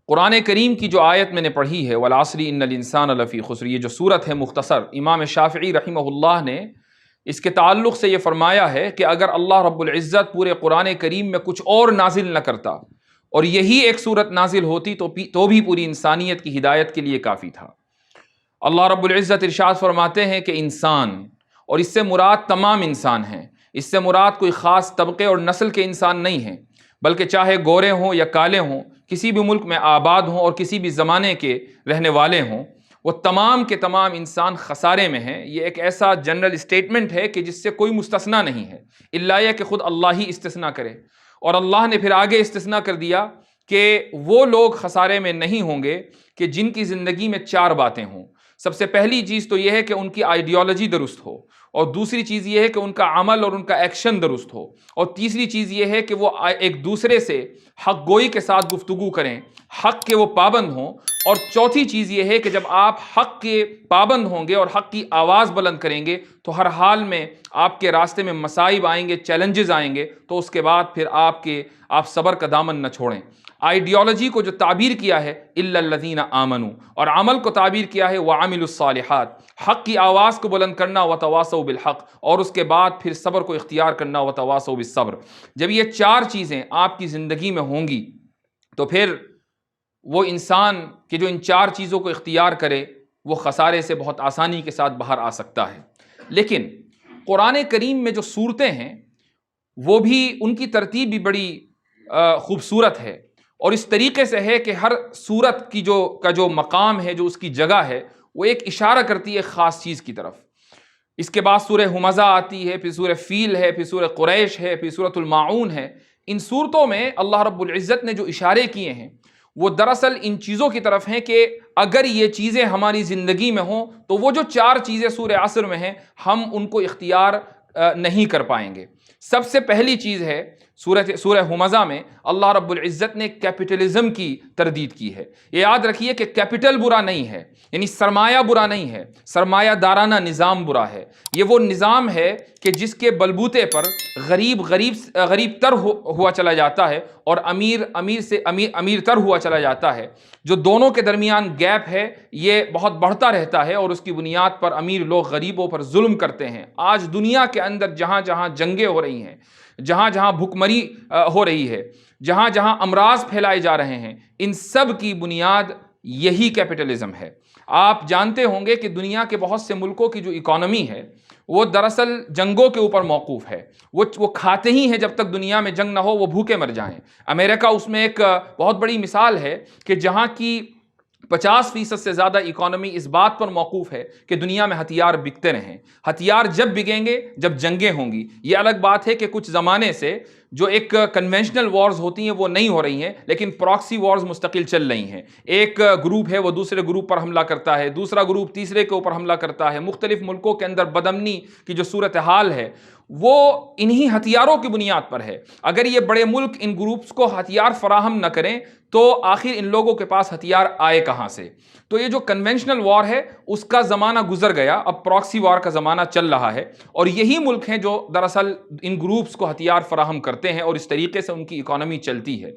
قرآن کریم کی جو آیت میں نے پڑھی ہے والعصر ان الانسان لفی خسر، یہ جو صورت ہے مختصر، امام شافعی رحمہ اللہ نے اس کے تعلق سے یہ فرمایا ہے کہ اگر اللہ رب العزت پورے قرآن کریم میں کچھ اور نازل نہ کرتا اور یہی ایک صورت نازل ہوتی تو بھی پوری انسانیت کی ہدایت کے لیے کافی تھا۔ اللہ رب العزت ارشاد فرماتے ہیں کہ انسان، اور اس سے مراد تمام انسان ہیں، اس سے مراد کوئی خاص طبقے اور نسل کے انسان نہیں ہیں، بلکہ چاہے گورے ہوں یا کالے ہوں، کسی بھی ملک میں آباد ہوں اور کسی بھی زمانے کے رہنے والے ہوں، وہ تمام کے تمام انسان خسارے میں ہیں۔ یہ ایک ایسا جنرل اسٹیٹمنٹ ہے کہ جس سے کوئی مستثنا نہیں ہے، الا یہ کہ خود اللہ ہی استثنا کرے۔ اور اللہ نے پھر آگے استثنا کر دیا کہ وہ لوگ خسارے میں نہیں ہوں گے کہ جن کی زندگی میں چار باتیں ہوں۔ سب سے پہلی چیز تو یہ ہے کہ ان کی آئیڈیالوجی درست ہو، اور دوسری چیز یہ ہے کہ ان کا عمل اور ان کا ایکشن درست ہو، اور تیسری چیز یہ ہے کہ وہ ایک دوسرے سے حق گوئی کے ساتھ گفتگو کریں، حق کے وہ پابند ہوں، اور چوتھی چیز یہ ہے کہ جب آپ حق کے پابند ہوں گے اور حق کی آواز بلند کریں گے تو ہر حال میں آپ کے راستے میں مصائب آئیں گے، چیلنجز آئیں گے، تو اس کے بعد پھر آپ صبر کا دامن نہ چھوڑیں۔ آئیڈیالوجی کو جو تعبیر کیا ہے الا الذین آمنوا، اور عمل کو تعبیر کیا ہے وعملوا الصالحات، حق کی آواز کو بلند کرنا وتواصوا بالحق، اور اس کے بعد پھر صبر کو اختیار کرنا وتواصوا بالصبر۔ جب یہ چار چیزیں آپ کی زندگی میں ہوں گی تو پھر وہ انسان کہ جو ان چار چیزوں کو اختیار کرے وہ خسارے سے بہت آسانی کے ساتھ باہر آ سکتا ہے۔ لیکن قرآن کریم میں جو صورتیں ہیں وہ بھی، ان کی ترتیب بھی بڑی خوبصورت ہے، اور اس طریقے سے ہے کہ ہر صورت کی جو مقام ہے، جو اس کی جگہ ہے، وہ ایک اشارہ کرتی ہے خاص چیز کی طرف۔ اس کے بعد سورہ ہمزہ آتی ہے، پھر سورہ فیل ہے، پھر سورہ قریش ہے، پھر سورۃ الماعون ہے۔ ان صورتوں میں اللہ رب العزت نے جو اشارے کیے ہیں وہ دراصل ان چیزوں کی طرف ہیں کہ اگر یہ چیزیں ہماری زندگی میں ہوں تو وہ جو چار چیزیں سورہ عصر میں ہیں ہم ان کو اختیار نہیں کر پائیں گے۔ سب سے پہلی چیز ہے سورہ ہمزہ میں اللہ رب العزت نے کیپٹلزم کی تردید کی ہے۔ یہ یاد رکھیے کہ کیپٹل برا نہیں ہے، یعنی سرمایہ برا نہیں ہے، سرمایہ دارانہ نظام برا ہے۔ یہ وہ نظام ہے کہ جس کے بلبوتے پر غریب تر ہوا چلا جاتا ہے اور امیر تر ہوا چلا جاتا ہے۔ جو دونوں کے درمیان گیپ ہے یہ بہت بڑھتا رہتا ہے، اور اس کی بنیاد پر امیر لوگ غریبوں پر ظلم کرتے ہیں۔ آج دنیا کے اندر جہاں جہاں جنگیں ہو رہی ہیں، جہاں جہاں بھوکمری ہو رہی ہے، جہاں جہاں امراض پھیلائے جا رہے ہیں، ان سب کی بنیاد یہی کیپٹلزم ہے۔ آپ جانتے ہوں گے کہ دنیا کے بہت سے ملکوں کی جو اکانومی ہے وہ دراصل جنگوں کے اوپر موقوف ہے۔ وہ کھاتے ہی ہیں جب تک دنیا میں جنگ نہ ہو وہ بھوکے مر جائیں۔ امریکہ اس میں ایک بہت بڑی مثال ہے کہ جہاں کی 50% سے زیادہ اکانومی اس بات پر موقوف ہے کہ دنیا میں ہتھیار بکتے رہیں۔ ہتھیار جب بکیں گے جب جنگیں ہوں گی۔ یہ الگ بات ہے کہ کچھ زمانے سے جو ایک کنونشنل وارز ہوتی ہیں وہ نہیں ہو رہی ہیں، لیکن پراکسی وارز مستقل چل رہی ہیں۔ ایک گروپ ہے وہ دوسرے گروپ پر حملہ کرتا ہے، دوسرا گروپ تیسرے کے اوپر حملہ کرتا ہے۔ مختلف ملکوں کے اندر بدامنی کی جو صورتحال ہے وہ انہی ہتھیاروں کی بنیاد پر ہے۔ اگر یہ بڑے ملک ان گروپس کو ہتھیار فراہم نہ کریں تو آخر ان لوگوں کے پاس ہتھیار آئے کہاں سے؟ تو یہ جو کنونشنل وار ہے اس کا زمانہ گزر گیا، اب پراکسی وار کا زمانہ چل رہا ہے، اور یہی ملک ہیں جو دراصل ان گروپس کو ہتھیار فراہم کرتے ہیں اور اس طریقے سے ان کی اکانومی چلتی ہے۔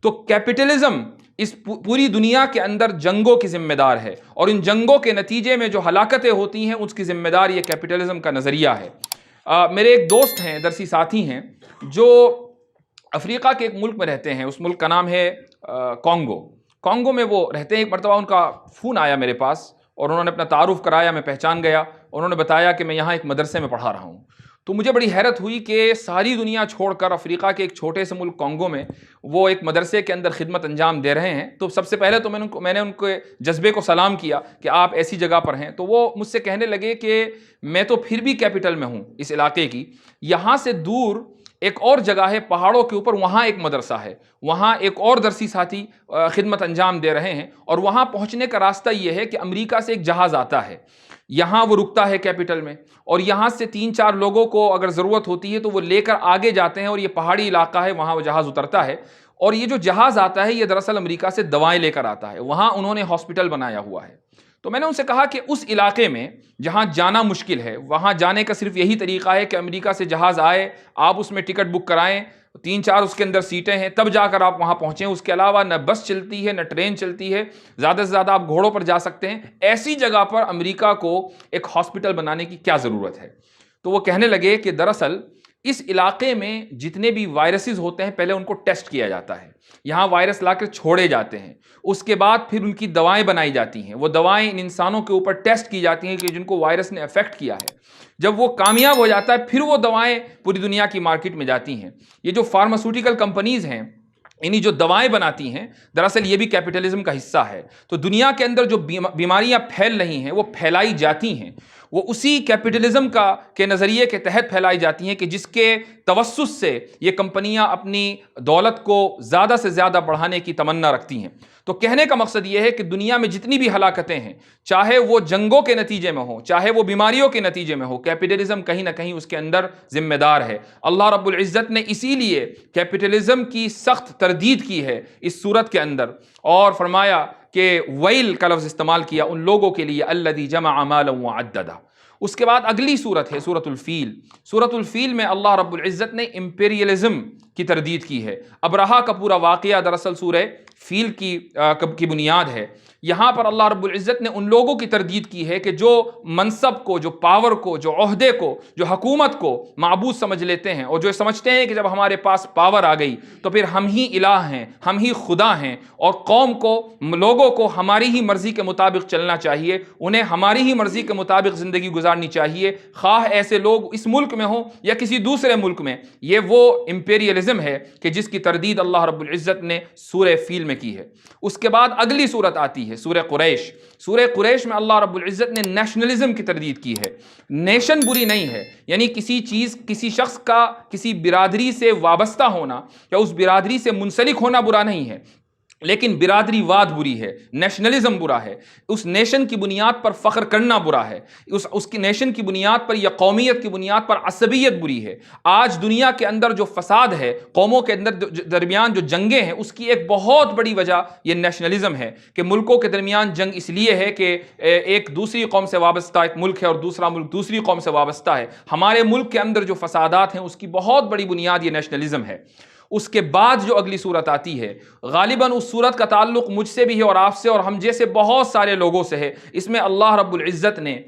تو کیپٹلزم اس پوری دنیا کے اندر جنگوں کی ذمہ دار ہے، اور ان جنگوں کے نتیجے میں جو ہلاکتیں ہوتی ہیں اس کی ذمہ دار یہ کیپٹلزم کا نظریہ ہے۔ میرے ایک دوست ہیں، درسی ساتھی ہیں، جو افریقہ کے ایک ملک میں رہتے ہیں۔ اس ملک کا نام ہے کانگو میں وہ رہتے ہیں۔ ایک مرتبہ ان کا فون آیا میرے پاس اور انہوں نے اپنا تعارف کرایا، میں پہچان گیا۔ انہوں نے بتایا کہ میں یہاں ایک مدرسے میں پڑھا رہا ہوں۔ تو مجھے بڑی حیرت ہوئی کہ ساری دنیا چھوڑ کر افریقہ کے ایک چھوٹے سے ملک کانگو میں وہ ایک مدرسے کے اندر خدمت انجام دے رہے ہیں۔ تو سب سے پہلے تو میں نے ان کے جذبے کو سلام کیا کہ آپ ایسی جگہ پر ہیں۔ تو وہ مجھ سے کہنے لگے کہ میں تو پھر بھی کیپٹل میں ہوں اس علاقے کی، یہاں سے دور ایک اور جگہ ہے پہاڑوں کے اوپر، وہاں ایک مدرسہ ہے، وہاں ایک اور درسی ساتھی خدمت انجام دے رہے ہیں، اور وہاں پہنچنے کا راستہ یہ ہے کہ امریکہ سے ایک جہاز آتا ہے، یہاں وہ رکتا ہے کیپٹل میں، اور یہاں سے 3-4 لوگوں کو اگر ضرورت ہوتی ہے تو وہ لے کر آگے جاتے ہیں، اور یہ پہاڑی علاقہ ہے، وہاں وہ جہاز اترتا ہے، اور یہ جو جہاز آتا ہے یہ دراصل امریکہ سے دوائیں لے کر آتا ہے، وہاں انہوں نے ہاسپٹل بنایا ہوا ہے۔ تو میں نے ان سے کہا کہ اس علاقے میں جہاں جانا مشکل ہے، وہاں جانے کا صرف یہی طریقہ ہے کہ امریکہ سے جہاز آئے، آپ اس میں ٹکٹ بک کرائیں، 3-4 اس کے اندر سیٹیں ہیں، تب جا کر آپ وہاں پہنچیں. اس کے علاوہ نہ بس چلتی ہے نہ ٹرین چلتی ہے، زیادہ سے زیادہ آپ گھوڑوں پر جا سکتے ہیں. ایسی جگہ پر امریکہ کو ایک ہاسپٹل بنانے کی کیا ضرورت ہے؟ تو وہ کہنے لگے کہ دراصل اس علاقے میں جتنے بھی وائرسز ہوتے ہیں پہلے ان کو ٹیسٹ کیا جاتا ہے. یہاں وائرس لا کر چھوڑے جاتے ہیں، اس کے بعد پھر ان کی دوائیں بنائی جاتی ہیں. وہ دوائیں ان انسانوں کے اوپر ٹیسٹ کی جاتی ہیں کہ جن کو وائرس نے افیکٹ کیا ہے. جب وہ کامیاب ہو جاتا ہے پھر وہ دوائیں پوری دنیا کی مارکیٹ میں جاتی ہیں. یہ جو فارماسیوٹیکل کمپنیز ہیں، یعنی جو دوائیں بناتی ہیں، دراصل یہ بھی کیپٹلزم کا حصہ ہے. تو دنیا کے اندر جو بیماریاں پھیل رہی ہیں وہ پھیلائی جاتی ہیں، وہ اسی کیپٹلزم کے نظریے کے تحت پھیلائی جاتی ہیں کہ جس کے توسط سے یہ کمپنیاں اپنی دولت کو زیادہ سے زیادہ بڑھانے کی تمنا رکھتی ہیں. تو کہنے کا مقصد یہ ہے کہ دنیا میں جتنی بھی ہلاکتیں ہیں، چاہے وہ جنگوں کے نتیجے میں ہوں، چاہے وہ بیماریوں کے نتیجے میں ہو، کیپٹلزم کہیں نہ کہیں اس کے اندر ذمہ دار ہے. اللہ رب العزت نے اسی لیے کیپٹلزم کی سخت تردید کی ہے اس صورت کے اندر، اور فرمایا کہ ویل کا لفظ استعمال کیا ان لوگوں کے لیے الذی جمع مالا وعددہ. اس کے بعد اگلی صورت ہے سورۃ الفیل. سورۃ الفیل میں اللہ رب العزت نے امپیریلزم کی تردید کی ہے. ابرہا کا پورا واقعہ دراصل سورہ فیل کی بنیاد ہے. یہاں پر اللہ رب العزت نے ان لوگوں کی تردید کی ہے کہ جو منصب کو، جو پاور کو، جو عہدے کو، جو حکومت کو معبود سمجھ لیتے ہیں، اور جو سمجھتے ہیں کہ جب ہمارے پاس پاور آ گئی تو پھر ہم ہی الہ ہیں، ہم ہی خدا ہیں، اور قوم کو، لوگوں کو ہماری ہی مرضی کے مطابق چلنا چاہیے، انہیں ہماری ہی مرضی کے مطابق زندگی گزارنی چاہیے، خواہ ایسے لوگ اس ملک میں ہوں یا کسی دوسرے ملک میں. یہ وہ امپیریلزم ہے کہ جس کی تردید اللہ رب العزت نے سورہ فیل میں کی ہے. اس کے بعد اگلی صورت آتی ہے سورہ قریش. سورہ قریش میں اللہ رب العزت نے نیشنلزم کی تردید کی ہے. نیشن بری نہیں ہے، یعنی کسی چیز، کسی شخص کا کسی برادری سے وابستہ ہونا یا اس برادری سے منسلک ہونا برا نہیں ہے، لیکن برادری واد بری ہے، نیشنلزم برا ہے. اس نیشن کی بنیاد پر فخر کرنا برا ہے، اس کی نیشن کی بنیاد پر یا قومیت کی بنیاد پر عصبیت بری ہے. آج دنیا کے اندر جو فساد ہے، قوموں کے اندر درمیان جو جنگیں ہیں، اس کی ایک بہت بڑی وجہ یہ نیشنلزم ہے کہ ملکوں کے درمیان جنگ اس لیے ہے کہ ایک دوسری قوم سے وابستہ ایک ملک ہے اور دوسرا ملک دوسری قوم سے وابستہ ہے. ہمارے ملک کے اندر جو فسادات ہیں اس کی بہت بڑی بنیاد یہ نیشنلزم ہے. اس کے بعد جو اگلی صورت آتی ہے، غالباً اس صورت کا تعلق مجھ سے بھی ہے اور آپ سے اور ہم جیسے بہت سارے لوگوں سے ہے. اس میں اللہ رب العزت نے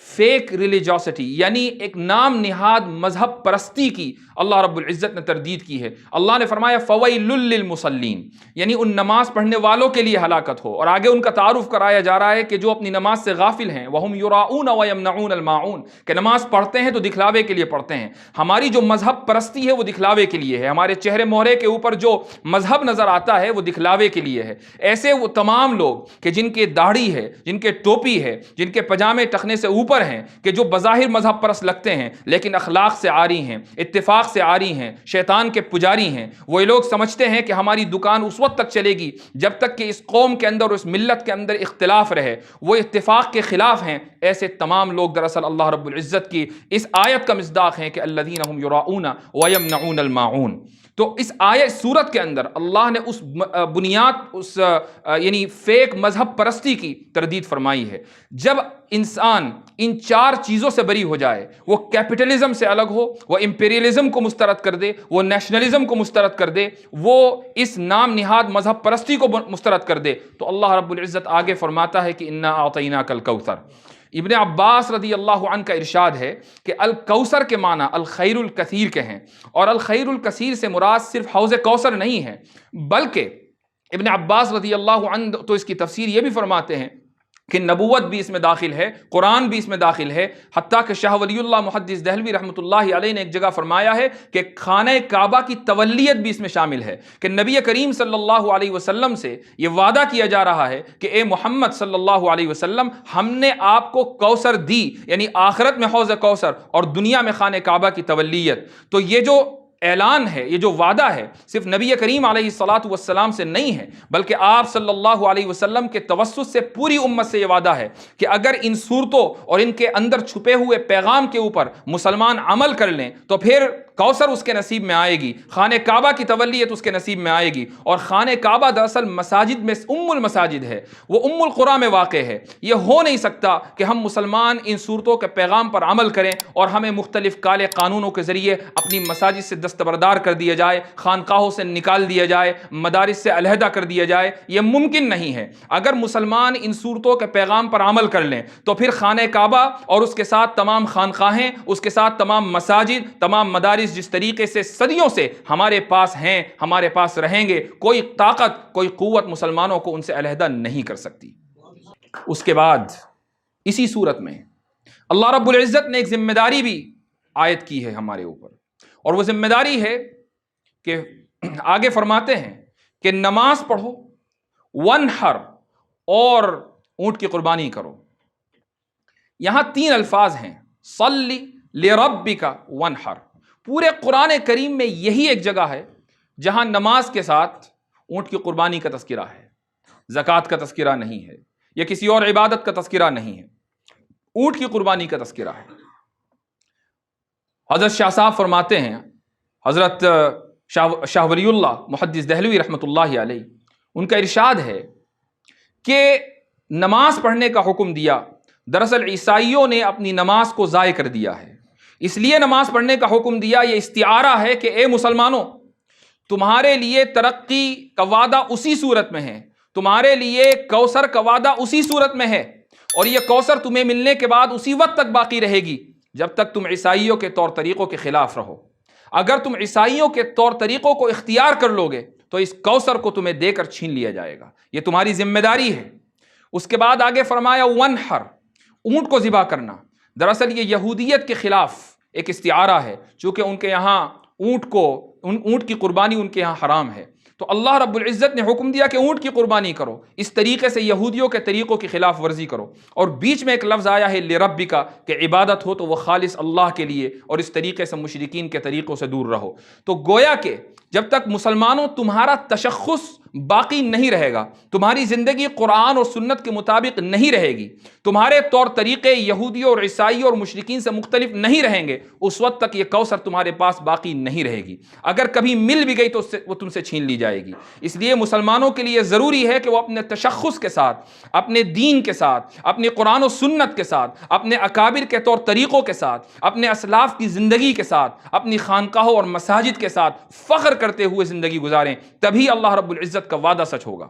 فیک ریلیجوسٹی، یعنی ایک نام نہاد مذہب پرستی کی اللہ رب العزت نے تردید کی ہے. اللہ نے فرمایا فویل للمصلین، یعنی ان نماز پڑھنے والوں کے لیے ہلاکت ہو. اور آگے ان کا تعارف کرایا جا رہا ہے کہ جو اپنی نماز سے غافل ہیں، وہم یراؤون ویمنعون الماعون، کہ نماز پڑھتے ہیں تو دکھلاوے کے لیے پڑھتے ہیں. ہماری جو مذہب پرستی ہے وہ دکھلاوے کے لیے ہے، ہمارے چہرے مہرے کے اوپر جو مذہب نظر آتا ہے وہ دکھلاوے کے لیے ہے. ایسے وہ تمام لوگ کہ جن کے داڑھی ہے، جن کے ٹوپی ہے، جن کے پجامے ٹخنے سے اوپر ہیں، کہ جو بظاہر مذہب پرست لگتے ہیں لیکن اخلاق سے عاری ہیں، اتفاق سے عاری ہیں، شیطان کے پجاری ہیں. وہ لوگ سمجھتے ہیں کہ ہماری دکان اس وقت تک چلے گی جب تک کہ اس قوم کے اندر اور اس ملت کے اندر اختلاف رہے. وہ اتفاق کے خلاف ہیں. ایسے تمام لوگ دراصل اللہ رب العزت کی اس آیت کا مصداق ہیں کہ الذین هم یراؤون ویمنعون الماعون. تو اس آیت سورت کے اندر اللہ نے اس بنیاد، اس یعنی فیک مذہب پرستی کی تردید فرمائی ہے. جب انسان ان 4 چیزوں سے بری ہو جائے، وہ کیپٹلزم سے الگ ہو، وہ امپیریلزم کو مسترد کر دے، وہ نیشنلزم کو مسترد کر دے، وہ اس نام نہاد مذہب پرستی کو مسترد کر دے، تو اللہ رب العزت آگے فرماتا ہے کہ انا اعطیناک الکوثر. ابن عباس رضی اللہ عنہ کا ارشاد ہے کہ الکوثر کے معنی الخیر الکثیر کے ہیں، اور الخیر الکثیر سے مراد صرف حوض کوثر نہیں ہے، بلکہ ابن عباس رضی اللہ عنہ تو اس کی تفسیر یہ بھی فرماتے ہیں کہ نبوت بھی اس میں داخل ہے، قرآن بھی اس میں داخل ہے. حتیٰ کہ شاہ ولی اللہ محدث دہلوی رحمۃ اللہ علیہ نے ایک جگہ فرمایا ہے کہ خانہ کعبہ کی تولیت بھی اس میں شامل ہے، کہ نبی کریم صلی اللہ علیہ وسلم سے یہ وعدہ کیا جا رہا ہے کہ اے محمد صلی اللہ علیہ وسلم، ہم نے آپ کو کوثر دی، یعنی آخرت میں حوض کوثر اور دنیا میں خانہ کعبہ کی تولیت. تو یہ جو اعلان ہے، یہ جو وعدہ ہے، صرف نبی کریم علیہ الصلاۃ والسلام سے نہیں ہے، بلکہ آپ صلی اللہ علیہ وسلم کے توسط سے پوری امت سے یہ وعدہ ہے کہ اگر ان صورتوں اور ان کے اندر چھپے ہوئے پیغام کے اوپر مسلمان عمل کر لیں تو پھر کوثر اس کے نصیب میں آئے گی، خانہ کعبہ کی تولیت اس کے نصیب میں آئے گی. اور خانہ کعبہ دراصل مساجد میں ام المساجد ہے، وہ ام القرآن میں واقع ہے. یہ ہو نہیں سکتا کہ ہم مسلمان ان صورتوں کے پیغام پر عمل کریں اور ہمیں مختلف کالے قانونوں کے ذریعے اپنی مساجد سے دستبردار کر دیا جائے، خانقاہوں سے نکال دیا جائے، مدارس سے علیحدہ کر دیا جائے. یہ ممکن نہیں ہے. اگر مسلمان ان صورتوں کے پیغام پر عمل کر لیں تو پھر خانہ کعبہ اور اس کے ساتھ تمام خانقاہیں، اس کے ساتھ تمام مساجد، تمام مدارس جس طریقے سے صدیوں سے ہمارے پاس ہیں، ہمارے پاس رہیں گے، کوئی طاقت، کوئی قوت مسلمانوں کو ان سے علیحدہ نہیں کر سکتی. اس کے بعد اسی صورت میں اللہ رب العزت نے ایک ذمہ داری بھی عائد کی ہے ہمارے اوپر، اور وہ ذمہ داری ہے کہ آگے فرماتے ہیں کہ نماز پڑھو، وانحر، اور اونٹ کی قربانی کرو. یہاں 3 الفاظ ہیں، صلی لربک وانحر. پورے قرآن کریم میں یہی ایک جگہ ہے جہاں نماز کے ساتھ اونٹ کی قربانی کا تذکرہ ہے، زکوٰۃ کا تذکرہ نہیں ہے، یا کسی اور عبادت کا تذکرہ نہیں ہے، اونٹ کی قربانی کا تذکرہ ہے. حضرت شاہ صاحب فرماتے ہیں، حضرت شاہ ولی اللہ محدث دہلوی رحمۃ اللہ علیہ، ان کا ارشاد ہے کہ نماز پڑھنے کا حکم دیا. دراصل عیسائیوں نے اپنی نماز کو ضائع کر دیا ہے، اس لیے نماز پڑھنے کا حکم دیا. یہ استعارہ ہے کہ اے مسلمانوں، تمہارے لیے ترقی کا وعدہ اسی صورت میں ہے، تمہارے لیے کوثر کا وعدہ اسی صورت میں ہے، اور یہ کوثر تمہیں ملنے کے بعد اسی وقت تک باقی رہے گی جب تک تم عیسائیوں کے طور طریقوں کے خلاف رہو. اگر تم عیسائیوں کے طور طریقوں کو اختیار کر لو گے تو اس کوثر کو تمہیں دے کر چھین لیا جائے گا. یہ تمہاری ذمہ داری ہے. اس کے بعد آگے فرمایا ونحر، اونٹ کو ذبح کرنا. دراصل یہ یہودیت کے خلاف ایک استعارہ ہے، چونکہ ان کے یہاں اونٹ کی قربانی ان کے یہاں حرام ہے. تو اللہ رب العزت نے حکم دیا کہ اونٹ کی قربانی کرو. اس طریقے سے یہودیوں کے طریقوں کی خلاف ورزی کرو. اور بیچ میں ایک لفظ آیا ہے لربک، کہ عبادت ہو تو وہ خالص اللہ کے لیے، اور اس طریقے سے مشرکین کے طریقوں سے دور رہو. تو گویا کہ جب تک مسلمانوں تمہارا تشخص باقی نہیں رہے گا، تمہاری زندگی قرآن اور سنت کے مطابق نہیں رہے گی، تمہارے طور طریقے یہودیوں اور عیسائیوں اور مشرکین سے مختلف نہیں رہیں گے، اس وقت تک یہ کوثر تمہارے پاس باقی نہیں رہے گی. اگر کبھی مل بھی گئی تو وہ تم سے چھین لی جائے گی. اس لیے مسلمانوں کے لیے ضروری ہے کہ وہ اپنے تشخص کے ساتھ، اپنے دین کے ساتھ، اپنی قرآن و سنت کے ساتھ، اپنے اکابر کے طور طریقوں کے ساتھ، اپنے اسلاف کی زندگی کے ساتھ، اپنی خانقاہوں اور مساجد کے ساتھ فخر کرتے ہوئے زندگی گزاریں. تبھی اللہ رب العزت کا وعدہ سچ ہوگا.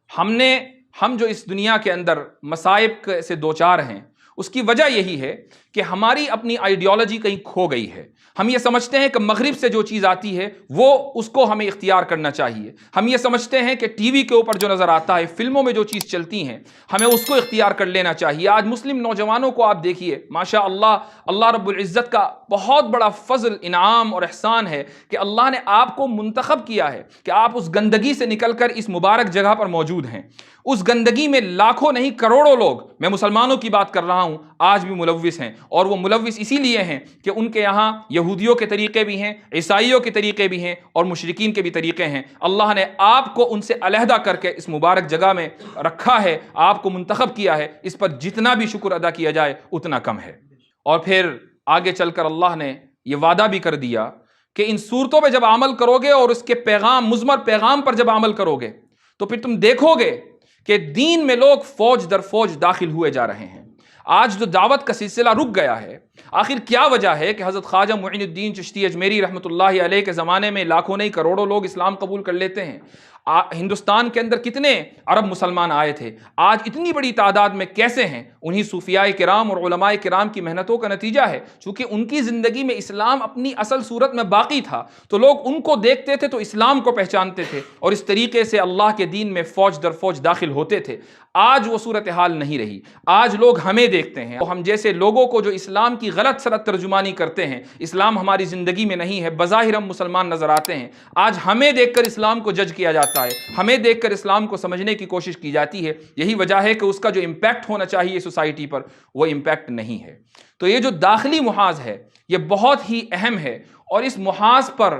ہم جو اس دنیا کے اندر مصائب سے دوچار ہیں، اس کی وجہ یہی ہے کہ ہماری اپنی آئیڈیالوجی کہیں کھو گئی ہے. ہم یہ سمجھتے ہیں کہ مغرب سے جو چیز آتی ہے وہ اس کو ہمیں اختیار کرنا چاہیے. ہم یہ سمجھتے ہیں کہ ٹی وی کے اوپر جو نظر آتا ہے، فلموں میں جو چیز چلتی ہیں، ہمیں اس کو اختیار کر لینا چاہیے. آج مسلم نوجوانوں کو آپ دیکھیے، ماشاء اللہ رب العزت کا بہت بڑا فضل، انعام اور احسان ہے کہ اللہ نے آپ کو منتخب کیا ہے کہ آپ اس گندگی سے نکل کر اس مبارک جگہ پر موجود ہیں. اس گندگی میں لاکھوں نہیں کروڑوں لوگ، میں مسلمانوں کی بات کر رہا ہوں، آج بھی ملوث ہیں. اور وہ ملوث اسی لیے ہیں کہ ان کے یہاں یہودیوں کے طریقے بھی ہیں، عیسائیوں کے طریقے بھی ہیں، اور مشرکین کے بھی طریقے ہیں. اللہ نے آپ کو ان سے علیحدہ کر کے اس مبارک جگہ میں رکھا ہے، آپ کو منتخب کیا ہے. اس پر جتنا بھی شکر ادا کیا جائے اتنا کم ہے. اور پھر آگے چل کر اللہ نے یہ وعدہ بھی کر دیا کہ ان صورتوں پہ جب عمل کرو گے اور اس کے پیغام، مضمر پیغام پر جب عمل کرو گے تو پھر تم دیکھو گے کہ دین میں لوگ فوج در فوج داخل ہوئے جا رہے ہیں. آج جو دعوت کا سلسلہ رک گیا ہے، آخر کیا وجہ ہے کہ حضرت خواجہ معین الدین چشتی اجمیری رحمۃ اللہ علیہ کے زمانے میں لاکھوں نہیں کروڑوں لوگ اسلام قبول کر لیتے ہیں؟ ہندوستان کے اندر کتنے عرب مسلمان آئے تھے، آج اتنی بڑی تعداد میں کیسے ہیں؟ انہی صوفیاء کرام اور علماء کرام کی محنتوں کا نتیجہ ہے. چونکہ ان کی زندگی میں اسلام اپنی اصل صورت میں باقی تھا تو لوگ ان کو دیکھتے تھے تو اسلام کو پہچانتے تھے، اور اس طریقے سے اللہ کے دین میں فوج در فوج داخل ہوتے تھے. آج وہ صورتحال نہیں رہی. آج لوگ ہمیں دیکھتے ہیں، ہم جیسے لوگوں کو جو اسلام کی غلط سلط ترجمانی کرتے ہیں، اسلام ہماری زندگی میں نہیں ہے، بظاہر ہم مسلمان نظر آتے ہیں. آج ہمیں دیکھ کر اسلام کو جج کیا جاتا ہے، ہمیں دیکھ کر اسلام کو سمجھنے کی کوشش کی جاتی ہے. یہی وجہ ہے کہ اس کا جو امپیکٹ ہونا چاہیے سوسائٹی پر وہ امپیکٹ نہیں ہے. تو یہ جو داخلی محاذ ہے یہ بہت ہی اہم ہے، اور اس محاذ پر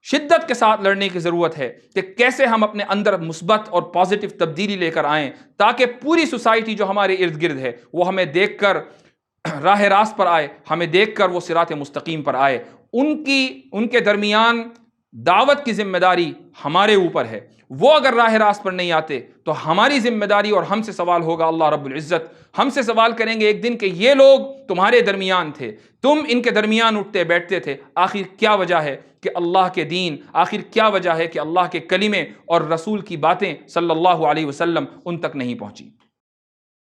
شدت کے ساتھ لڑنے کی ضرورت ہے کہ کیسے ہم اپنے اندر مثبت اور پازیٹیو تبدیلی لے کر آئیں، تاکہ پوری سوسائٹی جو ہمارے ارد گرد ہے وہ ہمیں دیکھ کر راہ راست پر آئے، ہمیں دیکھ کر وہ صراط مستقیم پر آئے. ان کے درمیان دعوت کی ذمہ داری ہمارے اوپر ہے. وہ اگر راہ راست پر نہیں آتے تو ہماری ذمہ داری اور ہم سے سوال ہوگا. اللہ رب العزت ہم سے سوال کریں گے ایک دن کہ یہ لوگ تمہارے درمیان تھے, تم ان کے درمیان اٹھتے بیٹھتے تھے, آخر کیا وجہ ہے کہ اللہ کے دین, آخر کیا وجہ ہے کہ اللہ کے کلمے اور رسول کی باتیں صلی اللہ علیہ وسلم ان تک نہیں پہنچی.